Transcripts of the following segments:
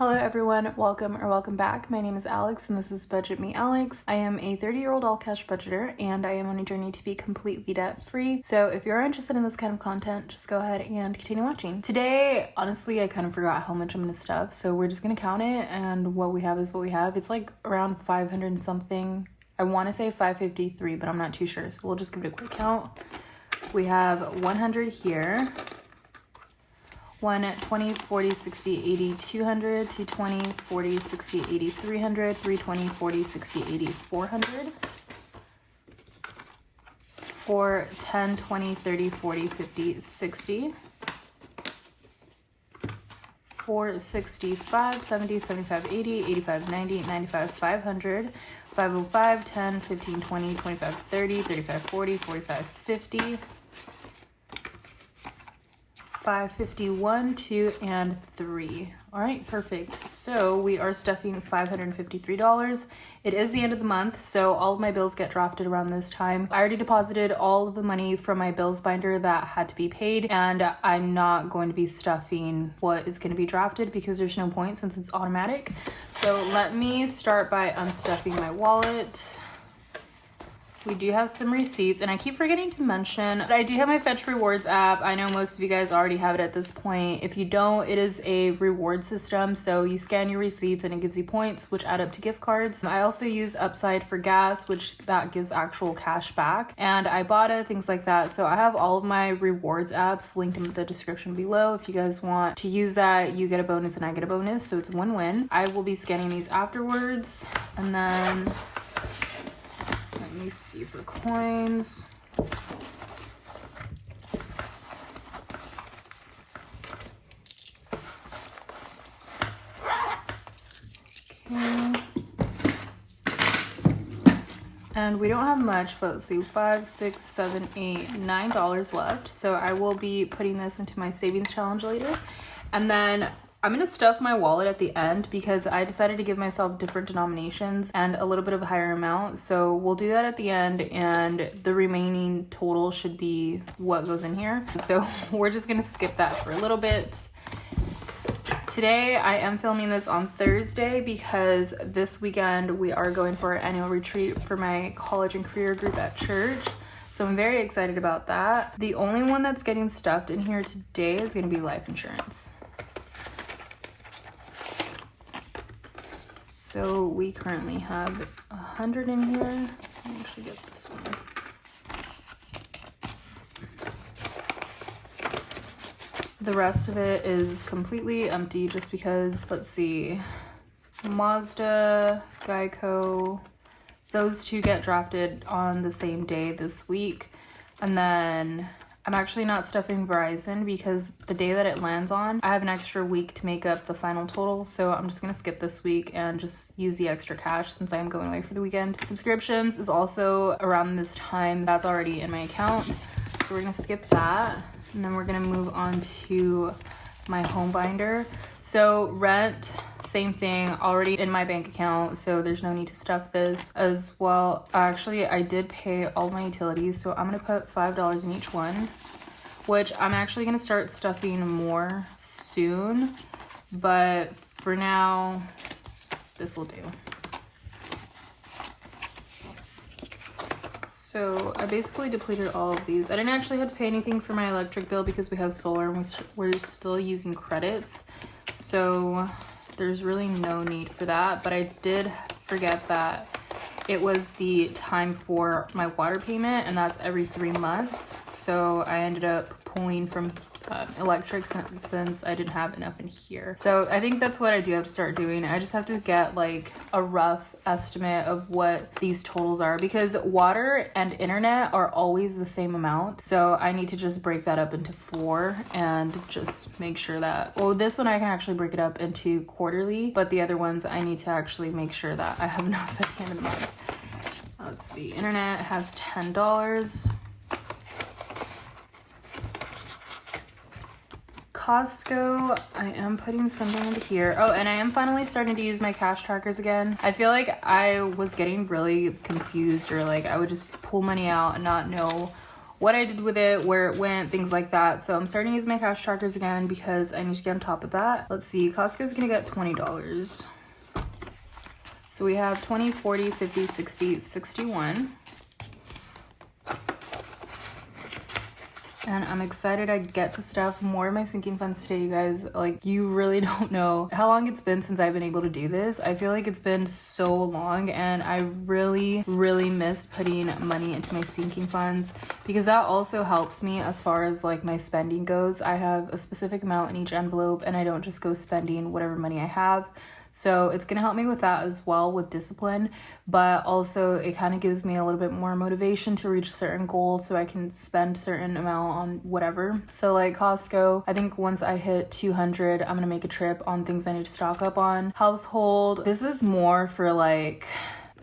Hello everyone, welcome back. My name is Alex and this is Budget Me Alex. I am a 30-year-old all cash budgeter and I am on a journey to be completely debt free. So if you're interested in this kind of content, just go ahead and continue watching. Today, honestly, I kind of forgot how much I'm gonna stuff, so we're just gonna count it, and what we have is what we have. It's like around 500 and something. I want to say 553, but I'm not too sure, so we'll just give it a quick count. We have 100 here. 1, 20, 40, 60, 80, 200, 220, 40, 60, 80, 300, 320, 40, 60, 80, 400, 4, 10, 20, 30, 40, 50, 60, 4, 65, 70, 75, 80, 85, 90, 95, 500, 505, 10, 15, 20, 25, 30, 35, 40, 45, 50, 551, 2, and 3. All right, perfect. So we are stuffing $553. It is the end of the month, so all of my bills get drafted around this time. I already deposited all of the money from my bills binder that had to be paid, and I'm not going to be stuffing what is going to be drafted because there's no point since it's automatic. So let me start by unstuffing my wallet. We do have some receipts, and I keep forgetting to mention that I do have my Fetch Rewards app. I know most of you guys already have it at this point. If you don't, it is a reward system, so you scan your receipts and it gives you points, which add up to gift cards. I also use Upside for gas, which that gives actual cash back, and Ibotta, things like that. So I have all of my rewards apps linked in the description below. If you guys want to use that, you get a bonus and I get a bonus, so it's a win-win. I will be scanning these afterwards, and then let me see for coins. Okay. And we don't have much, but let's see, $5, $6, $7, $8, $9 left. So I will be putting this into my savings challenge later. And then I'm gonna stuff my wallet at the end because I decided to give myself different denominations and a little bit of a higher amount. So we'll do that at the end, and the remaining total should be what goes in here. So we're just gonna skip that for a little bit. Today I am filming this on Thursday because this weekend we are going for our annual retreat for my college and career group at church. So I'm very excited about that. The only one that's getting stuffed in here today is gonna be life insurance. So we currently have 100 in here. Let me actually get this one. The rest of it is completely empty just because, let's see, Mazda, Geico, those two get drafted on the same day this week. And then I'm actually not stuffing Verizon because the day that it lands on, I have an extra week to make up the final total. So I'm just gonna skip this week and just use the extra cash since I'm going away for the weekend. Subscriptions is also around this time. That's already in my account. So we're gonna skip that. And then we're gonna move on to my home binder. So rent, same thing, already in my bank account, so there's no need to stuff this as well. Actually, I did pay all my utilities, so I'm gonna put $5 in each one, which I'm actually gonna start stuffing more soon, but for now, this will do. So I basically depleted all of these. I didn't actually have to pay anything for my electric bill because we have solar and we're still using credits. So there's really no need for that. But I did forget that it was the time for my water payment, and that's every 3 months. So I ended up pulling from electric since I didn't have enough in here. So I think that's what I do have to start doing. I just have to get like a rough estimate of what these totals are because water and internet are always the same amount. So I need to just break that up into 4 and just make sure that, well, this one I can actually break it up into quarterly, but the other ones I need to actually make sure that I have enough at the end of the month. Let's see, internet has $10. Costco, I am putting something into here. Oh, and I am finally starting to use my cash trackers again. I feel like I was getting really confused, or like I would just pull money out and not know what I did with it, where it went, things like that. So I'm starting to use my cash trackers again because I need to get on top of that. Let's see, Costco's gonna get $20. So we have 20, 40, 50, 60, 61. And I'm excited I get to stuff more of my sinking funds today, you guys. Like, you really don't know how long it's been since I've been able to do this. I feel like it's been so long, and I really, really miss putting money into my sinking funds because that also helps me as far as like my spending goes. I have a specific amount in each envelope and I don't just go spending whatever money I have. So it's going to help me with that as well, with discipline, but also it kind of gives me a little bit more motivation to reach a certain goal so I can spend a certain amount on whatever. So like Costco, I think once I hit 200, I'm going to make a trip on things I need to stock up on. Household, this is more for like...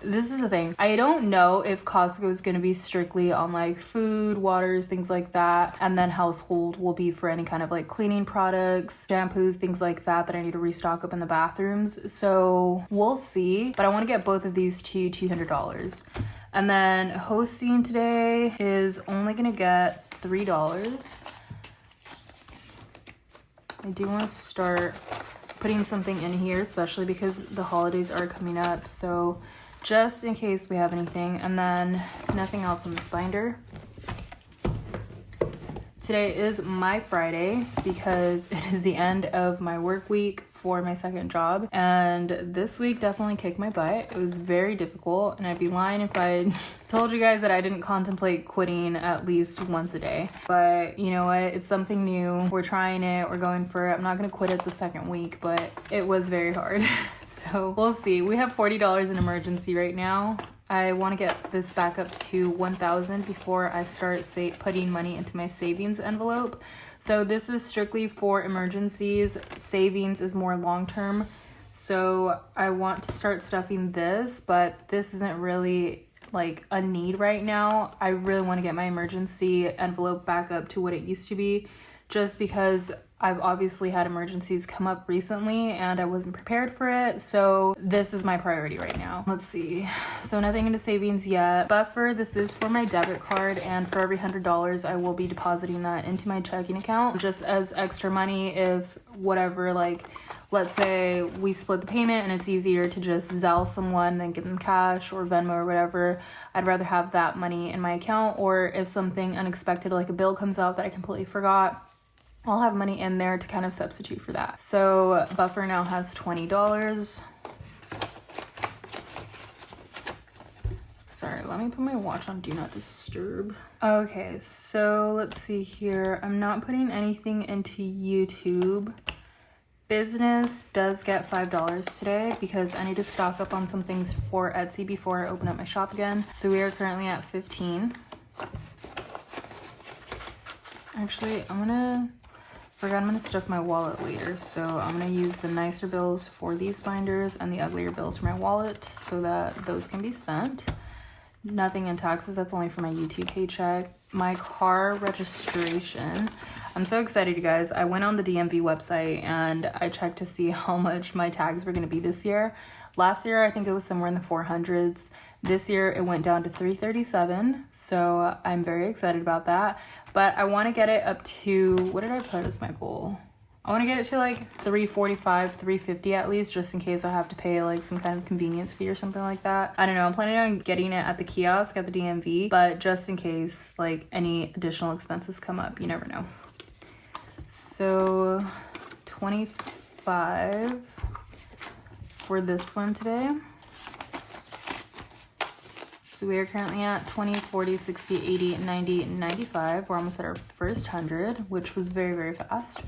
This is the thing. I don't know if Costco is going to be strictly on like food, waters, things like that. And then household will be for any kind of like cleaning products, shampoos, things like that I need to restock up in the bathrooms. So we'll see. But I want to get both of these to $200. And then hosting today is only going to get $3. I do want to start putting something in here, especially because the holidays are coming up. So just in case we have anything, and then nothing else in this binder. Today is my Friday because it is the end of my work week for my second job, and this week definitely kicked my butt. It was very difficult, and I'd be lying if I told you guys that I didn't contemplate quitting at least once a day. But you know what, it's something new, we're trying it, we're going for it. I'm not gonna quit it the second week, but it was very hard. So we'll see. We have $40 in emergency right now. I want to get this back up to 1,000 before I start putting money into my savings envelope. So this is strictly for emergencies. Savings is more long-term. So I want to start stuffing this, but this isn't really like a need right now. I really want to get my emergency envelope back up to what it used to be, just because I've obviously had emergencies come up recently and I wasn't prepared for it. So this is my priority right now. Let's see. So nothing into savings yet. Buffer, this is for my debit card, and for every $100, I will be depositing that into my checking account just as extra money if whatever, like let's say we split the payment and it's easier to just Zelle someone than give them cash or Venmo or whatever. I'd rather have that money in my account, or if something unexpected like a bill comes out that I completely forgot, I'll have money in there to kind of substitute for that. So Buffer now has $20. Sorry, let me put my watch on Do Not Disturb. Okay, so let's see here. I'm not putting anything into YouTube. Business does get $5 today because I need to stock up on some things for Etsy before I open up my shop again. So we are currently at 15. Actually, I'm gonna stuff my wallet later, so I'm gonna use the nicer bills for these binders and the uglier bills for my wallet so that those can be spent. Nothing in taxes, that's only for my YouTube paycheck. My car registration, I'm so excited, you guys. I went on the DMV website and I checked to see how much my tags were gonna be this year. Last year, I think it was somewhere in the 400s. This year, it went down to $337, so I'm very excited about that. But I want to get it up to, what did I put as my goal? I want to get it to like $345, $350 at least, just in case I have to pay like some kind of convenience fee or something like that. I don't know. I'm planning on getting it at the kiosk at the DMV, but just in case like any additional expenses come up, you never know. So 25 for this one today. So we are currently at 20, 40, 60, 80, 90, 95. We're almost at our first 100, which was very, very fast.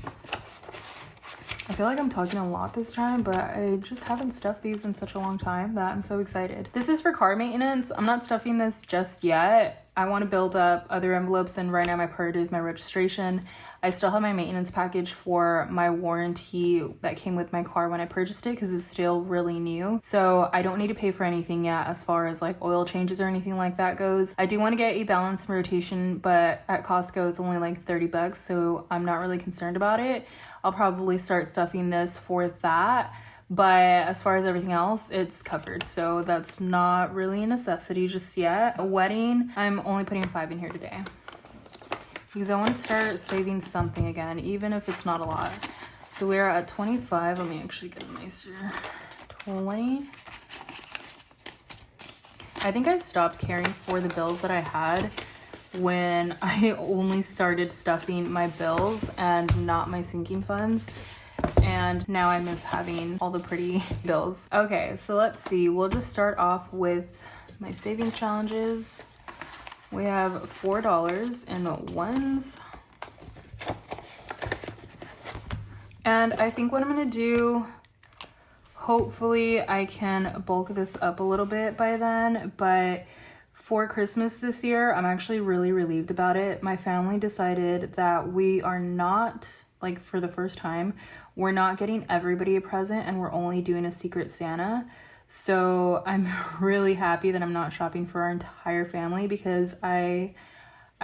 I feel like I'm talking a lot this time, but I just haven't stuffed these in such a long time that I'm so excited. This is for car maintenance. I'm not stuffing this just yet. I want to build up other envelopes, and right now my priority is my registration. I still have my maintenance package for my warranty that came with my car when I purchased it because it's still really new. So I don't need to pay for anything yet as far as like oil changes or anything like that goes. I do want to get a balance and rotation, but at Costco it's only like $30, so I'm not really concerned about it. I'll probably start stuffing this for that. But as far as everything else, it's covered. So that's not really a necessity just yet. A wedding, I'm only putting 5 in here today. because I want to start saving something again, even if it's not a lot. So we're at 25. Let me actually get a nicer 20. I think I stopped caring for the bills that I had when I only started stuffing my bills and not my sinking funds. And now I miss having all the pretty bills. Okay, so let's see. We'll just start off with my savings challenges. We have $4 in ones. And I think what I'm gonna do, hopefully I can bulk this up a little bit by then, but for Christmas this year, I'm actually really relieved about it. My family decided that we are not, like for the first time, we're not getting everybody a present and we're only doing a Secret Santa. So I'm really happy that I'm not shopping for our entire family because I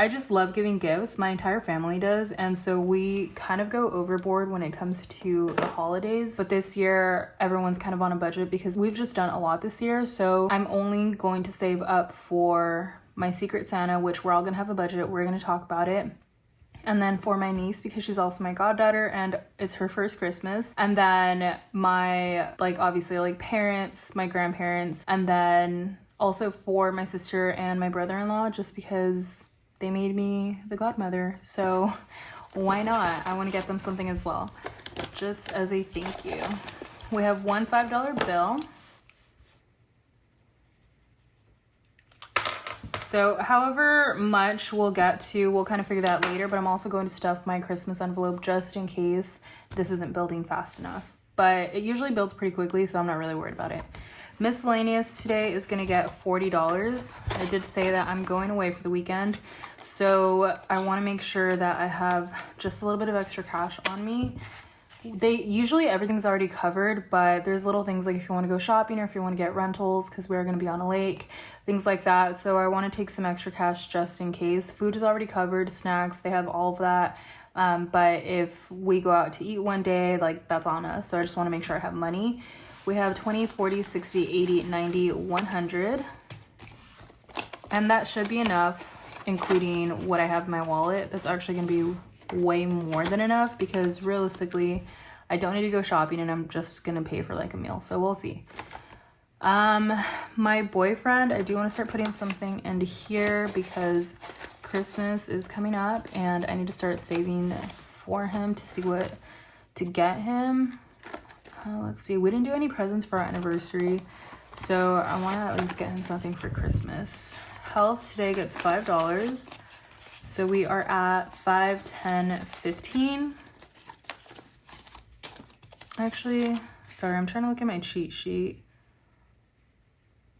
just love giving gifts. My entire family does. And so we kind of go overboard when it comes to the holidays. But this year, everyone's kind of on a budget because we've just done a lot this year. So I'm only going to save up for my Secret Santa, which we're all going to have a budget. We're going to talk about it. And then for my niece, because she's also my goddaughter and it's her first Christmas. And then my, like, obviously, like, parents, my grandparents. And then also for my sister and my brother-in-law, just because they made me the godmother, so why not? I want to get them something as well, just as a thank you. We have one $5 bill. So however much we'll get to, we'll kind of figure that later, but I'm also going to stuff my Christmas envelope just in case this isn't building fast enough. But it usually builds pretty quickly, so I'm not really worried about it. Miscellaneous today is going to get $40. I did say that I'm going away for the weekend, so I want to make sure that I have just a little bit of extra cash on me. Usually everything's already covered, but there's little things like if you want to go shopping or if you want to get rentals because we're going to be on a lake, things like that. So I want to take some extra cash just in case. Food is already covered, snacks, they have all of that. But if we go out to eat one day, like that's on us. So I just want to make sure I have money. We have 20, 40, 60, 80, 90, 100. And that should be enough, including what I have in my wallet. That's actually going to be way more than enough because realistically, I don't need to go shopping and I'm just going to pay for like a meal. So we'll see. My boyfriend, I do want to start putting something into here because Christmas is coming up and I need to start saving for him to see what to get him. Let's see, we didn't do any presents for our anniversary, so I want to at least get him something for Christmas. Health today gets $5, so we are at 5, 10, 15. Actually, sorry, I'm trying to look at my cheat sheet.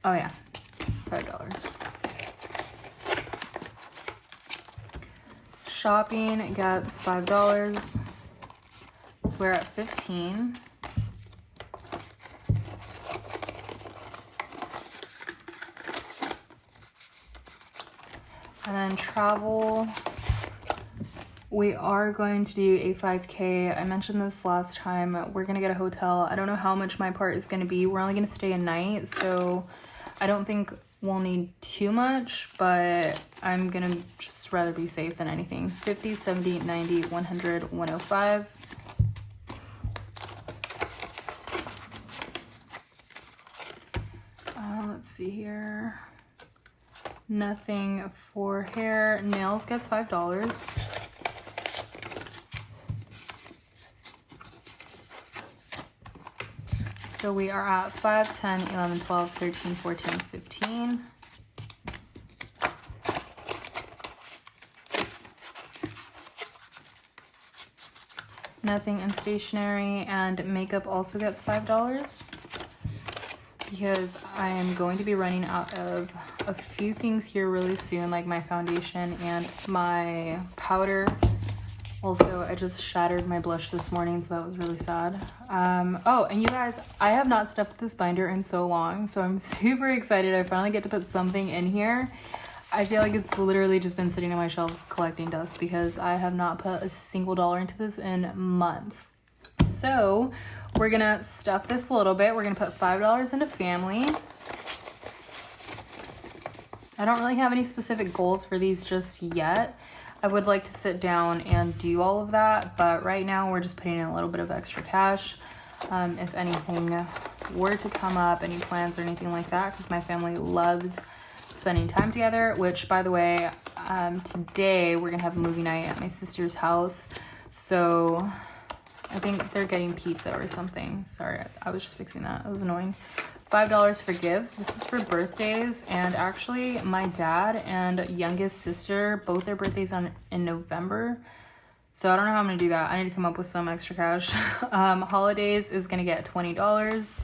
Oh yeah, $5. Shopping gets $5, so we're at 15. And then travel, we are going to do a 5K. I mentioned this last time. We're going to get a hotel. I don't know how much my part is going to be. We're only going to stay a night, so I don't think we'll need too much, but I'm going to just rather be safe than anything. 50, 70, 90, 100, 105. Let's see here. Nothing for hair. Nails gets $5. So we are at 5, 10, 11, 12, 13, 14, 15. Nothing in stationery, and makeup also gets $5. Because I am going to be running out of a few things here really soon, like my foundation and my powder. Also, I just shattered my blush this morning, so that was really sad. Oh, and you guys, I have not stuffed this binder in so long, so I'm super excited. I finally get to put something in here. I feel like it's literally just been sitting on my shelf collecting dust because I have not put a single dollar into this in months. So we're gonna stuff this a little bit. We're gonna put $5 into family. I don't really have any specific goals for these just yet. I would like to sit down and do all of that, but right now we're just putting in a little bit of extra cash. If anything were to come up, any plans or anything like that, because my family loves spending time together, which by the way, today we're gonna have a movie night at my sister's house. So I think they're getting pizza or something. Sorry, I was just fixing that. That was annoying. $5 for gifts. This is for birthdays, and actually my dad and youngest sister, both their birthdays in November. So I don't know how I'm gonna do that. I need to come up with some extra cash. Holidays is gonna get $20.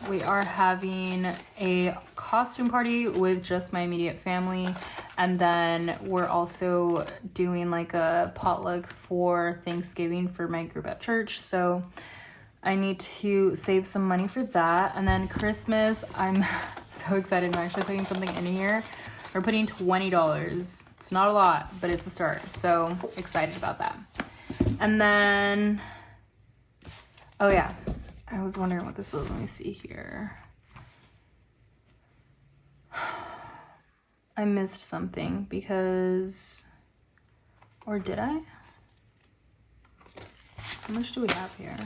We are having a costume party with just my immediate family, and then we're also doing like a potluck for Thanksgiving for my group at church. So I need to save some money for that. And then Christmas, I'm so excited. I'm actually putting something in here. We're putting $20. It's not a lot, but it's a start. So excited about that. And then, oh yeah, I was wondering what this was. Let me see here. I missed something because, or did I? How much do we have here?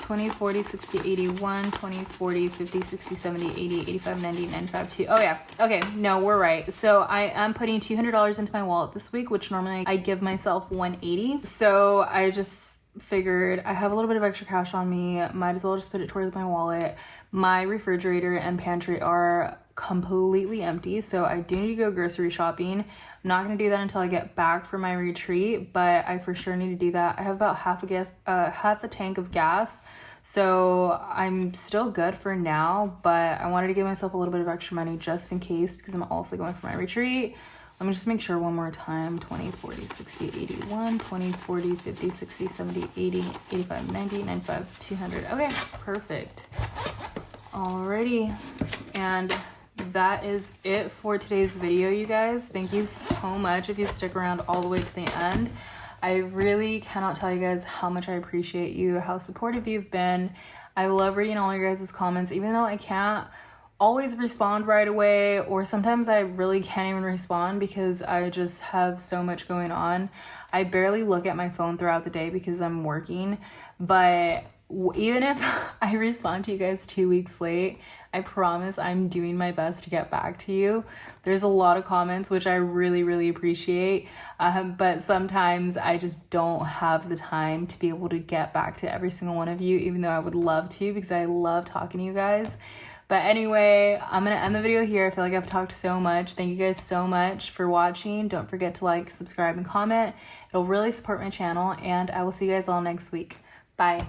20, 40, 60, 81, 20, 40, 50, 60, 70, 80, 85, 90, 95, 2. Oh yeah, okay, no, we're right. So I am putting $200 into my wallet this week, which normally I give myself $180. So I just figured I have a little bit of extra cash on me, might as well just put it towards my wallet. My refrigerator and pantry are completely empty, so I do need to go grocery shopping. I'm not going to do that until I get back from my retreat, but I for sure need to do that. I have about half a tank of gas, so I'm still good for now, but I wanted to give myself a little bit of extra money just in case, because I'm also going for my retreat. Let me just make sure one more time. 20, 40, 60, 81, 20, 40, 50, 60, 70, 80, 85, 90, 95, 200. Okay, perfect. Alrighty, and that is it for today's video, you guys. Thank you so much if you stick around all the way to the end. I really cannot tell you guys how much I appreciate you, how supportive you've been. I love reading all your guys' comments, even though I can't always respond right away, or sometimes I really can't even respond because I just have so much going on. I barely look at my phone throughout the day because I'm working, but even if I respond to you guys 2 weeks late, I promise I'm doing my best to get back to you. There's a lot of comments, which I really, really appreciate, but sometimes I just don't have the time to be able to get back to every single one of you, even though I would love to, because I love talking to you guys. But anyway, I'm going to end the video here. I feel like I've talked so much. Thank you guys so much for watching. Don't forget to like, subscribe, and comment. It'll really support my channel, and I will see you guys all next week. Bye.